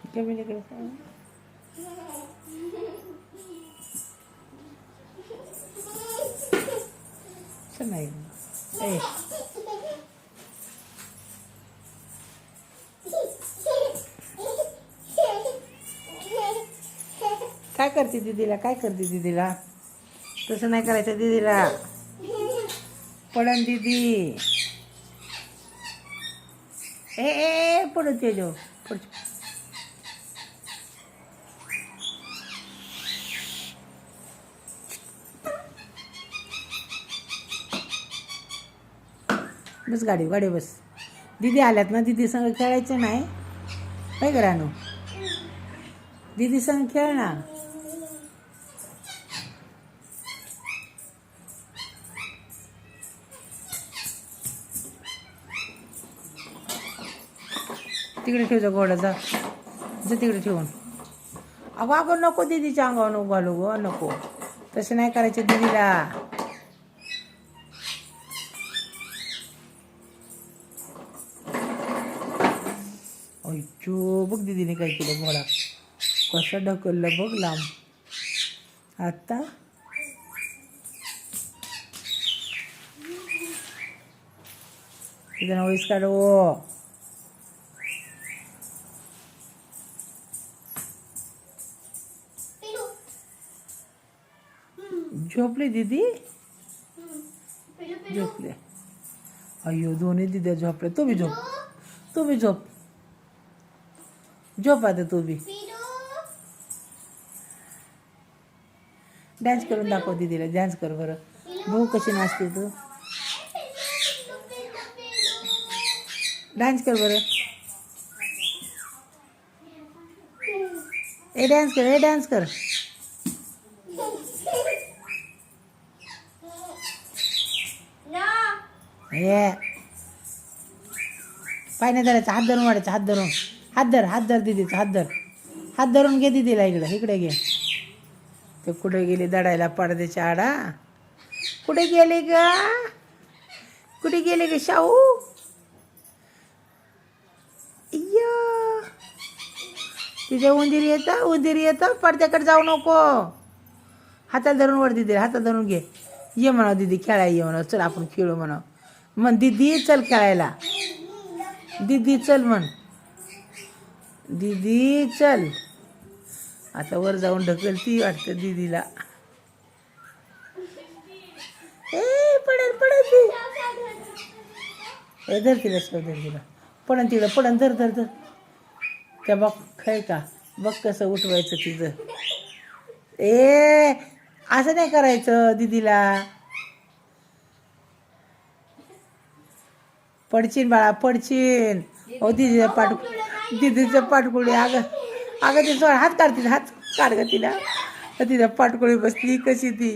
क्या मैंने कहा नाही ए काय करते दीदीला काय करते दीदीला तसं नाही करायचं दीदीला पडन दीदी ए ए पडत जो पड बस गाडी गाडी बस दीदी आल्यात ना दीदी संग खेळायचं नाही काय करानो दीदी संग खेळ ना तिकडे ठेव जा घोडाचा जा तिकडे ठेवून अगो अगो नको दीदीच्या अंगावर नको घालू गो नको तसं नाही करायचं दीदीला अय्यो बघ दीदीने काय केलं घोडा कसं ढकललं बघ लांब आता तिथं नवळीच काढ झोपले दीदी झोपले अय्यो दोन्ही दीद्या झोपले तू बी झोप झोप आता तू बी डान्स करून दाखव दीदीला डान्स कर बरं भाऊ कशी नाचते तू डान्स कर बरं ए डान्स कर हे पाय नाही धरायचं हात धरून वाढायचं हात धर दीदीचा हात धरून घे दीदीला इकडे घे ते कुठे गेली दडायला पडद्याच्या आडा कुठे गेले ग शाहू तिथे उंदीर येतं पडद्याकडे जाऊ नको हाताला धरून वर दीदी हाताला धरून घे ये म्हणा दीदी खेळायला ये म्हणा चल आपण खेळू म्हणा म्हण दीदी चल खेळायला दीदी चल म्हण दीदी चल आता वर जाऊन ढकलती वाटतं दीदीला ए पडल ती ए धर तिला पडन तिकडं धर त्या बघ काय का बघ कसं उठवायचं तिचं ए असं नाही करायचं दीदीला पडचीन बाळा पडचीन हो दीदीचं पाठकुळी अगं ती हात काढ ग तिला तिच्या पाठकुळी बसली कशी ती